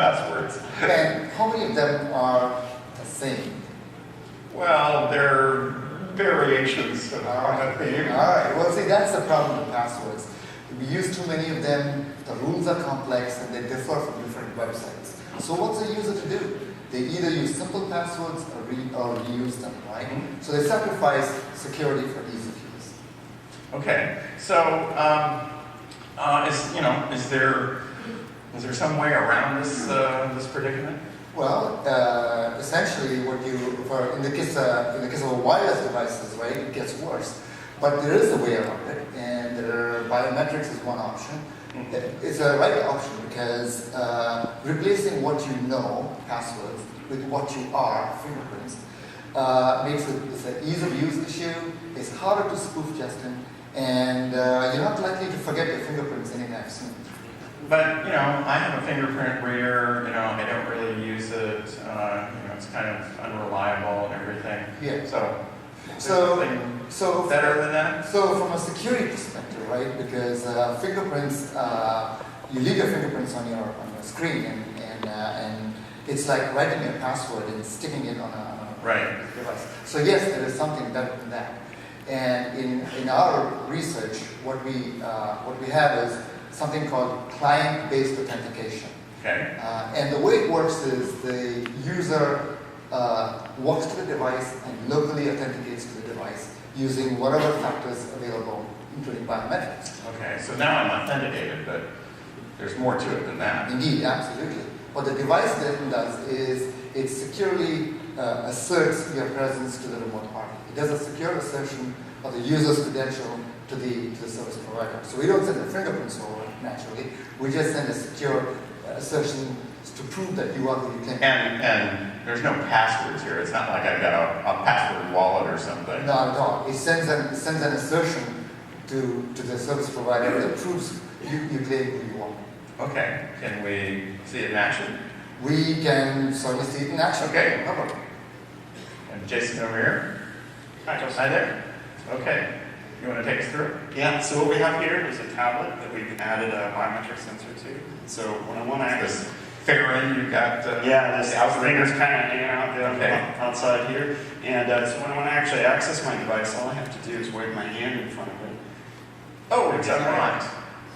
passwords. And how many of them are the same? Well, they're variations of a theme. All right. Well, see, that's the problem with passwords. We use too many of them, the rules are complex, and they differ from different websites. So what's a user to do? They either use simple passwords or reuse them, right? So they sacrifice security for ease of use. Okay. So, is there some way around this predicament? Well, essentially, in the case of wireless devices, right, it gets worse. But there is a way around it, and biometrics is one option. It's a right option because replacing what you know, passwords, with what you are, fingerprints, makes it's an ease of use issue. It's harder to spoof, Justin, and you're not likely to forget your fingerprints anytime soon. But I have a fingerprint reader. I don't really use it. It's kind of unreliable and everything. Yeah. So better than that? So from a security perspective, right? Because fingerprints, you leave your fingerprints on your screen, and it's like writing your password and sticking it on a device. So yes, there is something better than that. And in our research, what we have is something called client-based authentication. Okay. And the way it works is the user walks to the device and locally authenticates to the device using whatever factors available, including biometrics. Okay, so now I'm authenticated, but there's more to it than that. Indeed, absolutely. What the device then does is it securely asserts your presence to the remote party. It does a secure assertion of the user's credential to the service provider. So we don't send the fingerprints over, naturally. We just send a secure assertion to prove that you are who you claim. And there's no passwords here. It's not like I've got a password wallet or something. Not at all. It sends an assertion to the service provider that proves you claim who you are. Okay. Can we see it in action? We can certainly see it in action. Okay. No problem. And Jason over here. Hi, Joseph. Hi there. Okay. You want to take us through it? Yeah, so what we have here is a tablet that we've added a biometric sensor to. So when I want to access... Farron, you've got... this finger's kind of hanging out outside here. And so when I want to actually access my device, all I have to do is wave my hand in front of it. Oh, it's unlocked.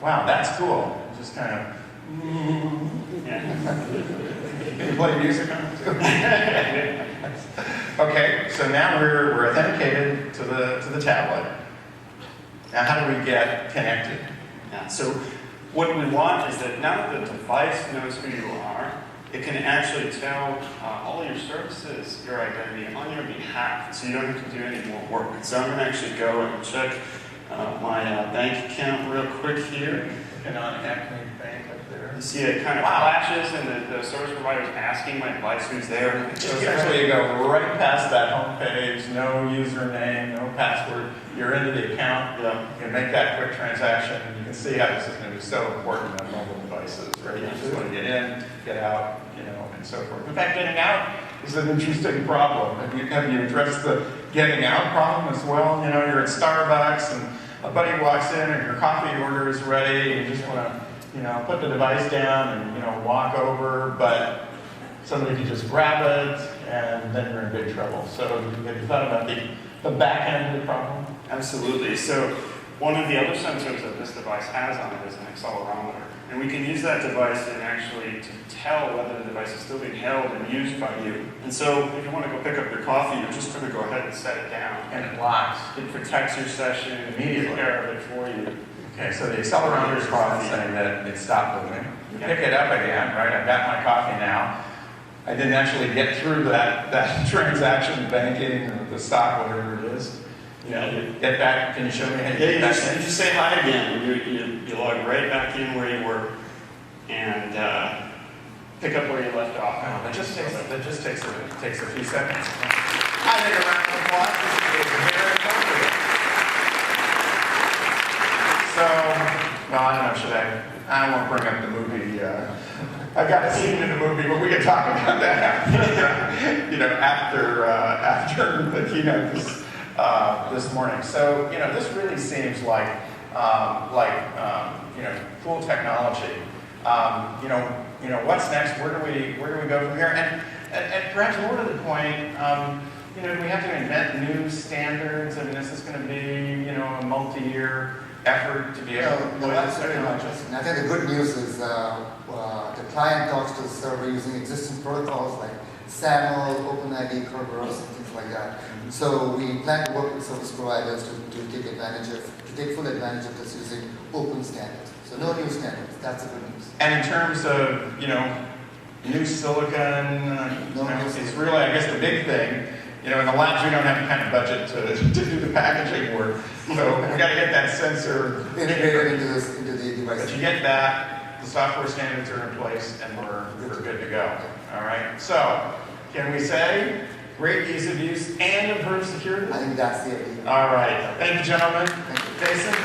Wow, that's cool. Just kind of... Yeah. Can you play music on it too? Okay, so now we're authenticated to the tablet. Now, how do we get connected? Yeah, so what we want is that now that the device knows who you are, it can actually tell all your services your identity on your behalf, so you don't have to do any more work. So I'm going to actually go and check my bank account real quick here. Looking on Acme Bank up there. You see it kind of flashes, and the service provider is asking my device who's there. So essentially you go right past that home page, no username, no password. You're into the account. Yeah. You can make that quick transaction. You can see how this is going to be so important on mobile devices, right? You just want to get in, get out, and so forth. In fact, getting out is an interesting problem. Have you addressed the getting out problem as well? You're at Starbucks and a buddy walks in and your coffee order is ready and you just want to, put the device down and, walk over, but somebody can just grab it and then you're in big trouble. So have you thought about the back end of the problem? Absolutely. So one of the other sensors that this device has on it is an accelerometer. And we can use that device and actually to tell whether the device is still being held and used by you. And so if you want to go pick up your coffee, you're just going to go ahead and set it down. And it locks. It protects your session and takes care of it for you. Okay, so the accelerometer is probably saying that it stopped moving. You pick it up again, right? I've got my coffee now. I didn't actually get through that transaction banking or the stock, whatever it is. Get back. Can you show me how you get back in? You just say hi again. You log right back in where you were and pick up where you left off. Oh, that just takes a few seconds. I think a round of applause. This is very appropriate. So, well, I don't know, I won't bring up the movie. I got a scene in the movie, but we can talk about that after the keynote this morning. So, this really seems like cool technology. you know, what's next? Where do we go from here? And perhaps more to the point, you know, do we have to invent new standards? I mean, is this going to be, you know, a multi-year effort to be able to No, deploy that's this very technology? interesting. I think the good news is the client talks to the server using existing protocols like SAML, OpenID, Kerberos, and things like that. So we plan to work with service providers to take full advantage of this using open standards. So no new standards. That's the good news. And in terms of, you know, new silicon, you know, it's really, I guess, the big thing. You know, in the labs, we don't have the kind of budget to do the packaging work. So we got to get that sensor Integrated into the device. But you get that, the software standards are in place, and we're good to go. All right. So can we say great ease of use and improved security? I think that's the idea. All right. Thank you, gentlemen. Thank you. Jason.